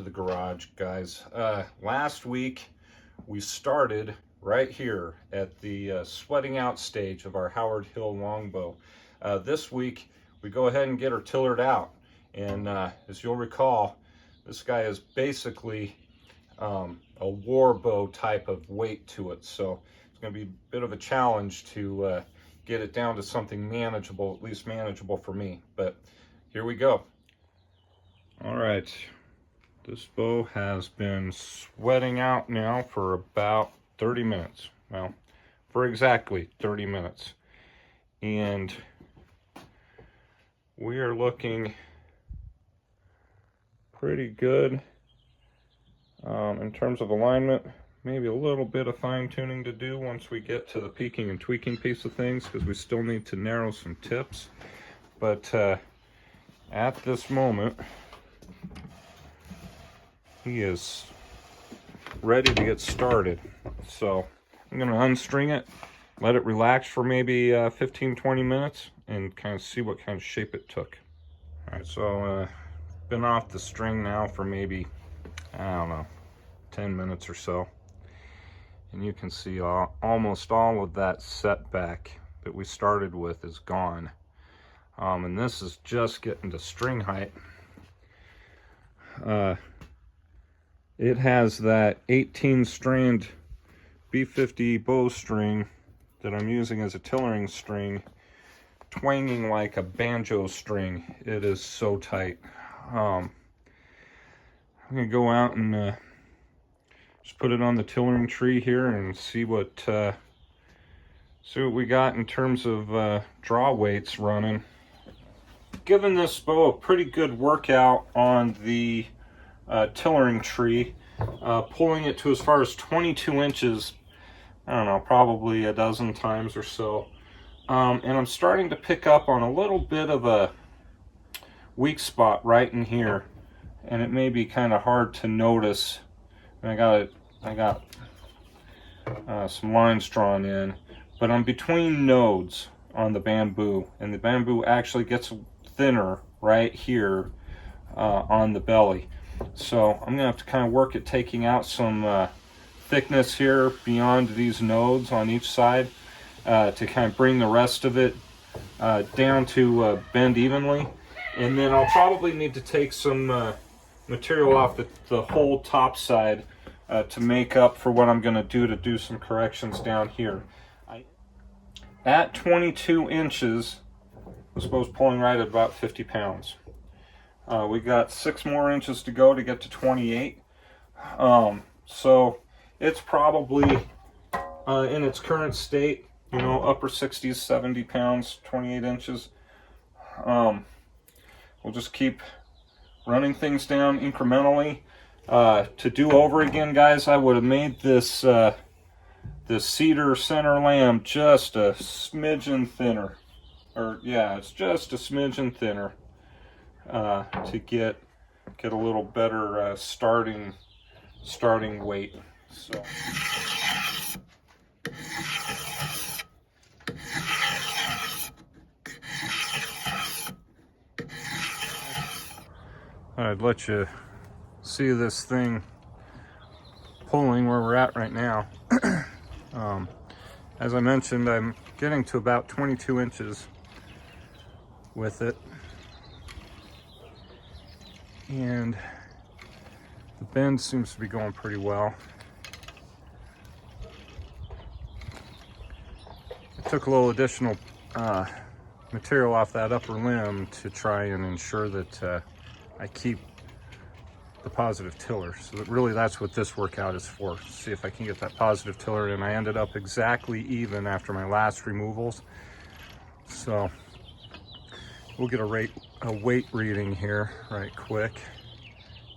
the garage, guys. Last week we started right here at the sweating out stage of our Howard Hill Longbow. This week we go ahead and get her tillered out, and as you'll recall, this guy is basically a war bow type of weight to it, so it's going to be a bit of a challenge to get it down to something manageable, at least manageable for me. But here we go. All right, this bow has been sweating out now for about 30 minutes. Well, for exactly 30 minutes. And we are looking pretty good in terms of alignment. Maybe a little bit of fine tuning to do once we get to the peaking and tweaking piece of things, because we still need to narrow some tips. But at this moment, he is ready to get started. So I'm going to unstring it, let it relax for maybe 15-20 minutes, and kind of see what kind of shape it took. All right, so been off the string now for maybe, I don't know, 10 minutes or so. And you can see almost all of that setback that we started with is gone. And this is just getting to string height. It has that 18-strand B50 bowstring that I'm using as a tillering string, twanging like a banjo string. It is so tight. I'm gonna go out and just put it on the tillering tree here and see what we got in terms of draw weights running. Given this bow a pretty good workout on the tillering tree, pulling it to as far as 22 inches, I don't know, probably a dozen times or so. And I'm starting to pick up on a little bit of a weak spot right in here, and it may be kind of hard to notice. And I got some lines drawn in, but I'm between nodes on the bamboo, and the bamboo actually gets thinner right here on the belly. So I'm gonna have to kind of work at taking out some thickness here beyond these nodes on each side to kind of bring the rest of it down to bend evenly. And then I'll probably need to take some material off the whole top side to make up for what I'm gonna do some corrections down here. At 22 inches, I suppose pulling right at about 50 pounds. We got 6 more inches to go to get to 28. So it's probably in its current state, you know, upper 60s, 70 pounds, 28 inches. We'll just keep running things down incrementally. To do over again, guys, I would have made this this cedar center lamb just a smidgen thinner. Or yeah, it's just a smidgen thinner to get a little better starting weight. So I'd let you see this thing pulling where we're at right now. As I mentioned, I'm getting to about 22 inches with it, and the bend seems to be going pretty well. I took a little additional material off that upper limb to try and ensure that I keep the positive tiller. So that really that's what this workout is for. See if I can get that positive tiller, and I ended up exactly even after my last removals. So we'll get a weight reading here right quick.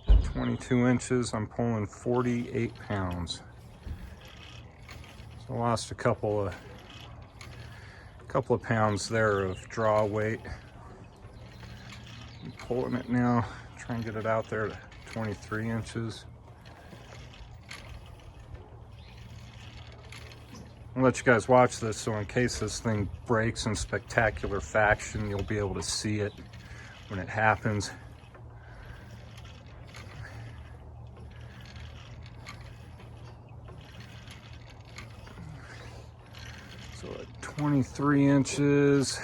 At 22 inches, I'm pulling 48 pounds. So I lost a couple of pounds there of draw weight. I'm pulling it now, try and get it out there to 23 inches. I'll let you guys watch this, so in case this thing breaks in spectacular fashion, you'll be able to see it when it happens. So at 23 inches,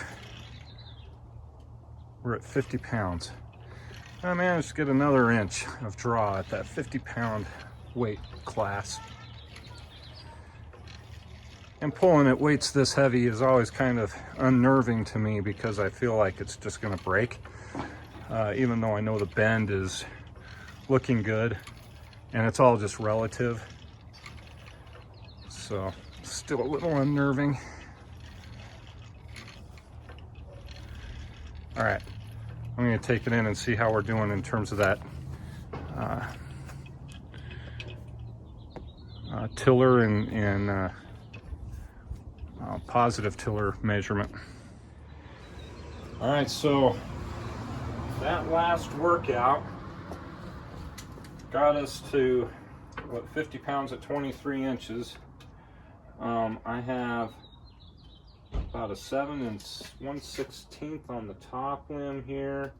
we're at 50 pounds. I managed to get another inch of draw at that 50-pound weight class. And pulling at weights this heavy is always kind of unnerving to me because I feel like it's just gonna break. Even though I know the bend is looking good and it's all just relative. So still a little unnerving. All right, I'm gonna take it in and see how we're doing in terms of that tiller and positive tiller measurement. All right, so that last workout got us to what, 50 pounds at 23 inches. I have about a 7 1/16 on the top limb here,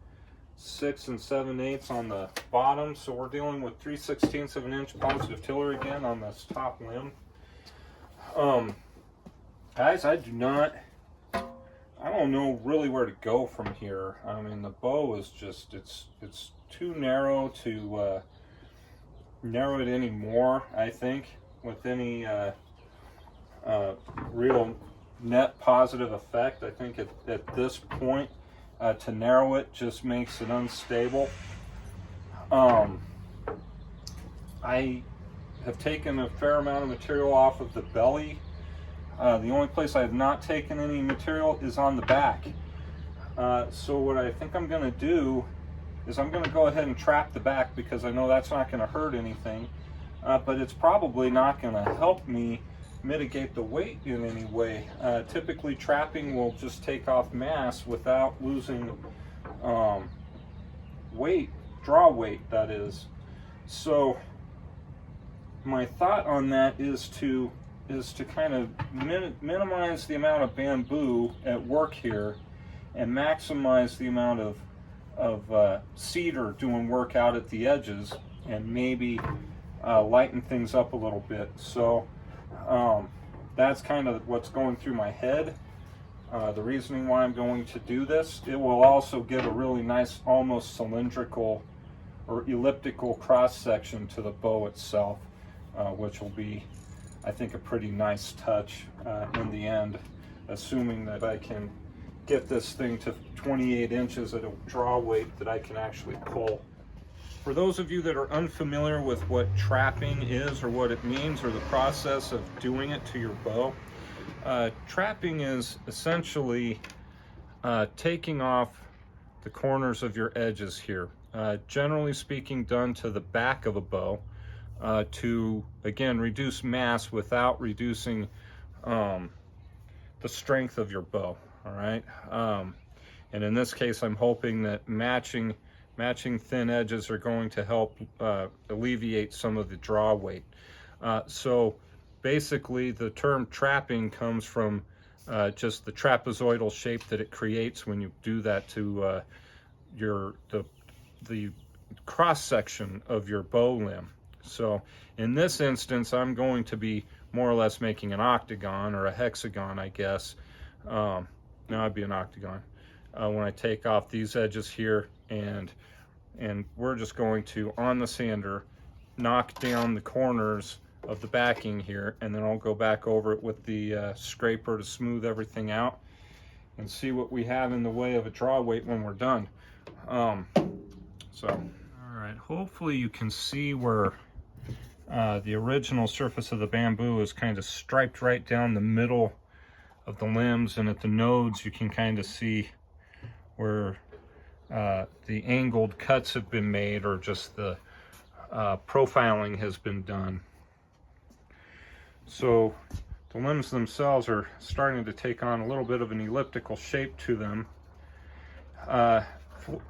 6 7/8 on the bottom. So we're dealing with 3/16 of an inch positive tiller again on this top limb. Guys, I don't know really where to go from here. I mean, the bow is just, it's too narrow to narrow it anymore, I think, with any real net positive effect. I think at this point, to narrow it just makes it unstable. I have taken a fair amount of material off of the belly. The only place I have not taken any material is on the back. So what I think I'm going to do is I'm going to go ahead and trap the back because I know that's not going to hurt anything, but it's probably not going to help me mitigate the weight in any way. Typically trapping will just take off mass without losing weight, draw weight that is. So my thought on that is to kind of minimize the amount of bamboo at work here and maximize the amount of cedar doing work out at the edges, and maybe lighten things up a little bit. So that's kind of what's going through my head. The reasoning why I'm going to do this, it will also give a really nice, almost cylindrical or elliptical cross section to the bow itself, which will be, I think, a pretty nice touch in the end, assuming that I can get this thing to 28 inches at a draw weight that I can actually pull. For those of you that are unfamiliar with what trapping is or what it means or the process of doing it to your bow, trapping is essentially taking off the corners of your edges here. Generally speaking, done to the back of a bow to, again, reduce mass without reducing the strength of your bow. All right, and in this case, I'm hoping that matching thin edges are going to help alleviate some of the draw weight. So basically, the term trapping comes from just the trapezoidal shape that it creates when you do that to the cross section of your bow limb. So in this instance, I'm going to be more or less making an octagon or a hexagon, I guess. Now it'd be an octagon when I take off these edges here, and we're just going to, on the sander, knock down the corners of the backing here, and then I'll go back over it with the scraper to smooth everything out and see what we have in the way of a draw weight when we're done. All right, hopefully you can see where the original surface of the bamboo is kind of striped right down the middle of the limbs, and at the nodes you can kind of see where the angled cuts have been made, or just the profiling has been done. So the limbs themselves are starting to take on a little bit of an elliptical shape to them.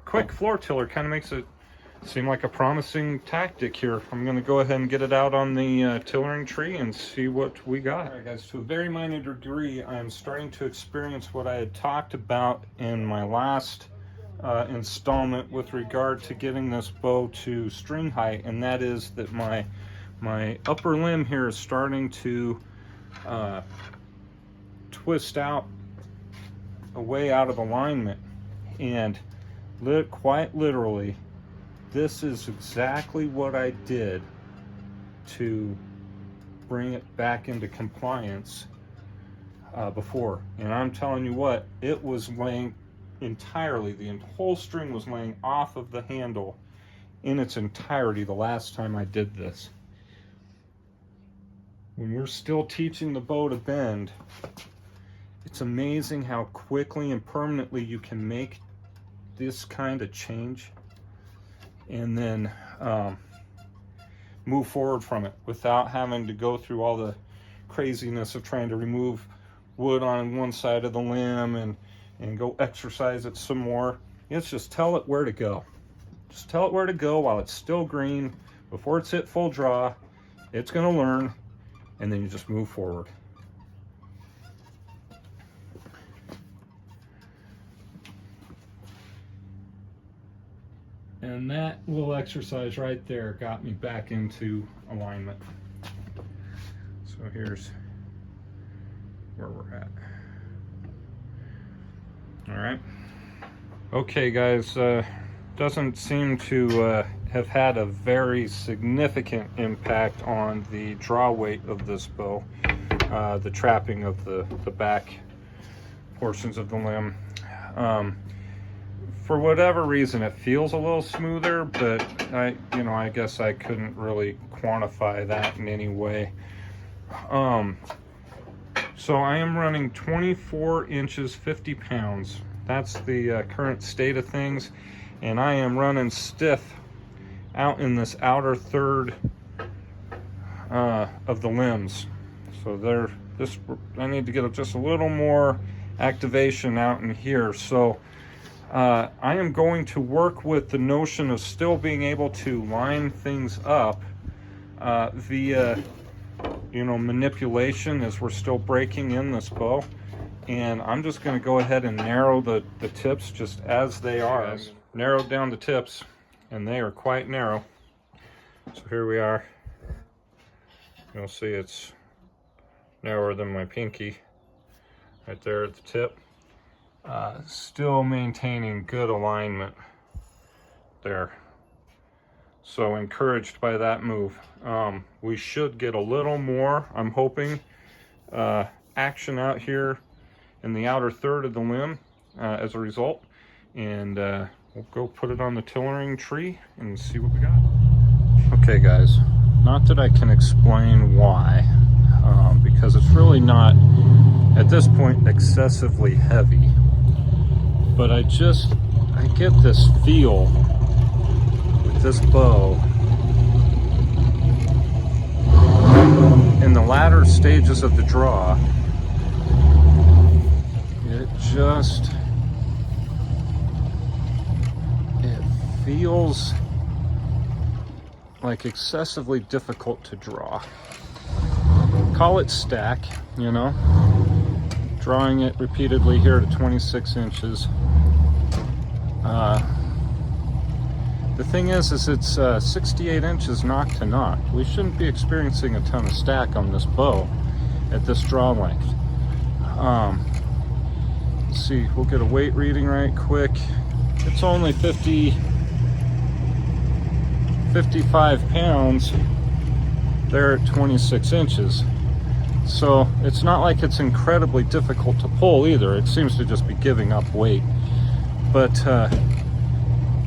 Quick floor tiller kind of makes it seem like a promising tactic here. I'm going to go ahead and get it out on the tillering tree and see what we got. All right, guys, to a very minor degree, I'm starting to experience what I had talked about in my last installment with regard to getting this bow to string height, and that is that my upper limb here is starting to twist out away out of alignment. And quite literally, this is exactly what I did to bring it back into compliance before. And I'm telling you what, it was laying entirely, the whole string was laying off of the handle in its entirety the last time I did this. When we're still teaching the bow to bend, it's amazing how quickly and permanently you can make this kind of change and then move forward from it without having to go through all the craziness of trying to remove wood on one side of the limb and go exercise it some more. It's just tell it where to go. Just tell it where to go while it's still green. Before it's hit full draw, it's going to learn, and then you just move forward. And that little exercise right there got me back into alignment. So here's where we're at. All right. Okay, guys, doesn't seem to have had a very significant impact on the draw weight of this bow, the trapping of the back portions of the limb. For whatever reason, it feels a little smoother, but I guess I couldn't really quantify that in any way. So I am running 24 inches, 50 pounds. That's the current state of things. And I am running stiff out in this outer third of the limbs. So I need to get just a little more activation out in here. So I am going to work with the notion of still being able to line things up via manipulation as we're still breaking in this bow. And I'm just going to go ahead and narrow the tips just as they are. Narrowed down the tips, and they are quite narrow. So here we are. You'll see it's narrower than my pinky right there at the tip. Still maintaining good alignment there. So encouraged by that move. We should get a little more, I'm hoping, action out here in the outer third of the limb as a result. And we'll go put it on the tillering tree and see what we got. Okay, guys, not that I can explain why, because it's really not, at this point, excessively heavy. But I get this feel with this bow in the latter stages of the draw. It feels like excessively difficult to draw. Call it stack, drawing it repeatedly here to 26 inches. The thing is it's 68 inches nock to nock. We shouldn't be experiencing a ton of stack on this bow at this draw length. Let's see, we'll get a weight reading right quick. It's only 55 pounds there at 26 inches. So it's not like it's incredibly difficult to pull either. It seems to just be giving up weight. But God,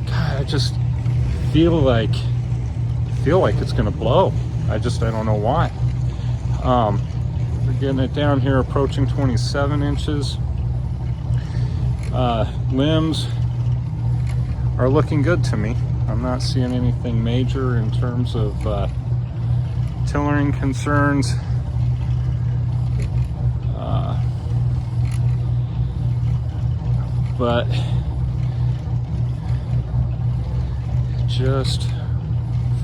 I just feel like it's gonna blow. I don't know why. We're getting it down here approaching 27 inches. Limbs are looking good to me. I'm not seeing anything major in terms of tillering concerns. But it just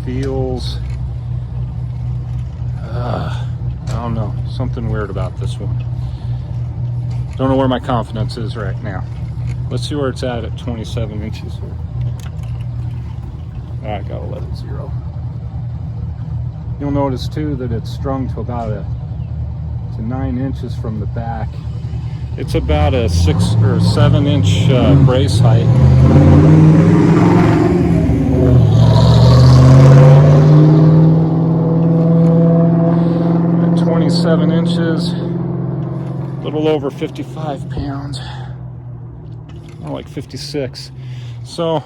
feels, I don't know, something weird about this one. Don't know where my confidence is right now. Let's see where it's at 27 inches. I gotta let it zero. You'll notice too that it's strung to about a to 9 inches from the back. It's about a 6 or 7 inch brace height. 27 inches, a little over 55 pounds, more like 56. So,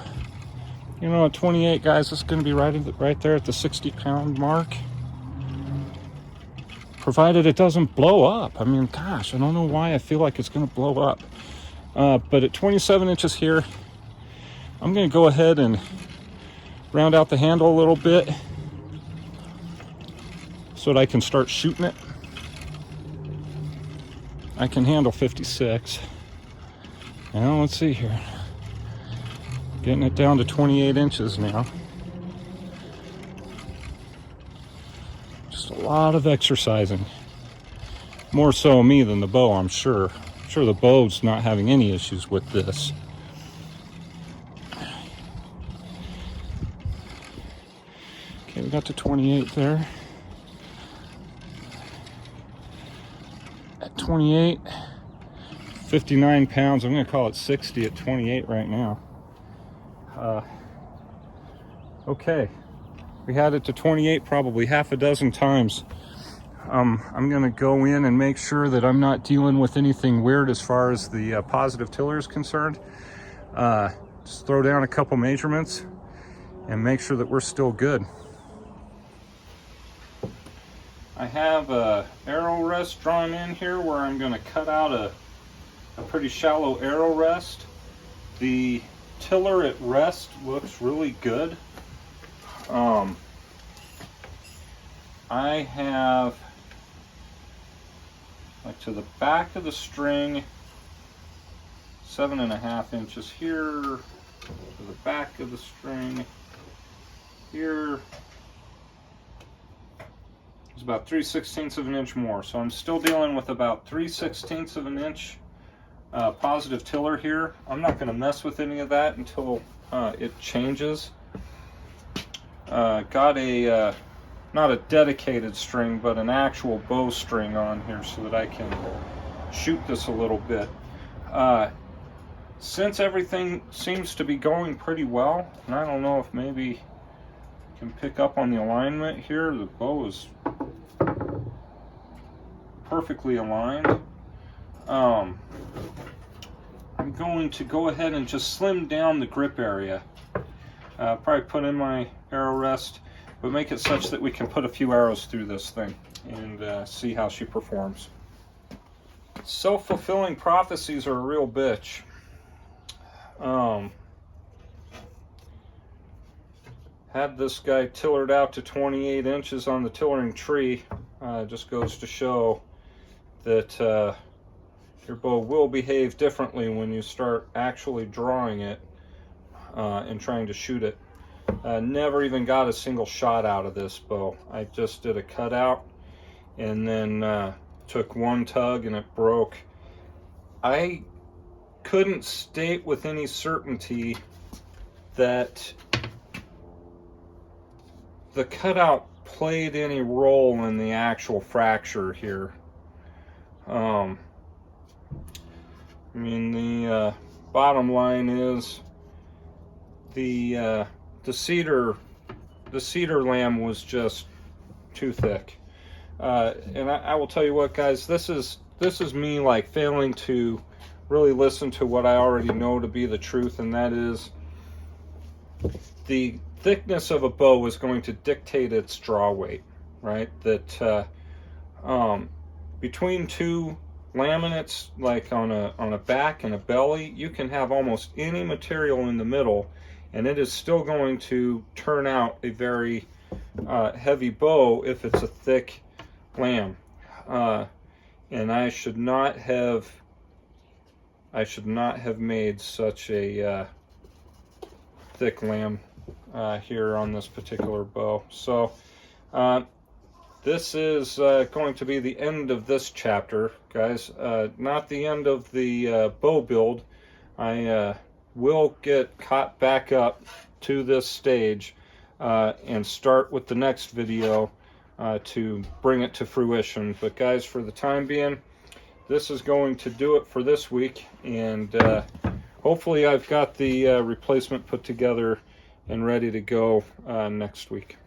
you know, at 28, guys, it's going to be right there at the 60-pound mark. Provided it doesn't blow up. I mean, gosh, I don't know why I feel like it's going to blow up. But at 27 inches here, I'm going to go ahead and round out the handle a little bit so that I can start shooting it. I can handle 56. Now, let's see here. Getting it down to 28 inches now. Just a lot of exercising. More so me than the bow, I'm sure. I'm sure the bow's not having any issues with this. Okay, we got to 28 there. At 28, 59 pounds. I'm going to call it 60 at 28 right now. Okay, we had it to 28 probably half a dozen times. I'm going to go in and make sure that I'm not dealing with anything weird as far as the positive tiller is concerned. Just throw down a couple measurements and make sure that we're still good. I have a arrow rest drawn in here where I'm going to cut out a pretty shallow arrow rest. The tiller at rest looks really good. I have, like, to the back of the string, 7.5 inches here, to the back of the string here is about 3/16 of an inch more. So I'm still dealing with about 3/16 of an inch positive tiller here. I'm not going to mess with any of that until it changes. Got a not a dedicated string, but an actual bow string on here so that I can shoot this a little bit. Since everything seems to be going pretty well, and I don't know if maybe you can pick up on the alignment here, the bow is perfectly aligned. I'm going to go ahead and just slim down the grip area. Probably put in my arrow rest, but make it such that we can put a few arrows through this thing and see how she performs. Self-fulfilling prophecies are a real bitch. Had this guy tillered out to 28 inches on the tillering tree. Just goes to show that your bow will behave differently when you start actually drawing it and trying to shoot it. Never even got a single shot out of this bow. I just did a cutout and then took one tug and it broke. I couldn't state with any certainty that the cutout played any role in the actual fracture here. I mean, the bottom line is the cedar lamb was just too thick. And I will tell you what, guys, this is me like failing to really listen to what I already know to be the truth, and that is the thickness of a bow is going to dictate its draw weight, right? That between two laminates, like on a back and a belly, you can have almost any material in the middle and it is still going to turn out a very heavy bow if it's a thick lamb. And I should not have made such a thick lamb here on this particular bow. So this is going to be the end of this chapter, guys. Not the end of the bow build. I will get caught back up to this stage and start with the next video to bring it to fruition. But guys, for the time being, this is going to do it for this week, and hopefully I've got the replacement put together and ready to go next week.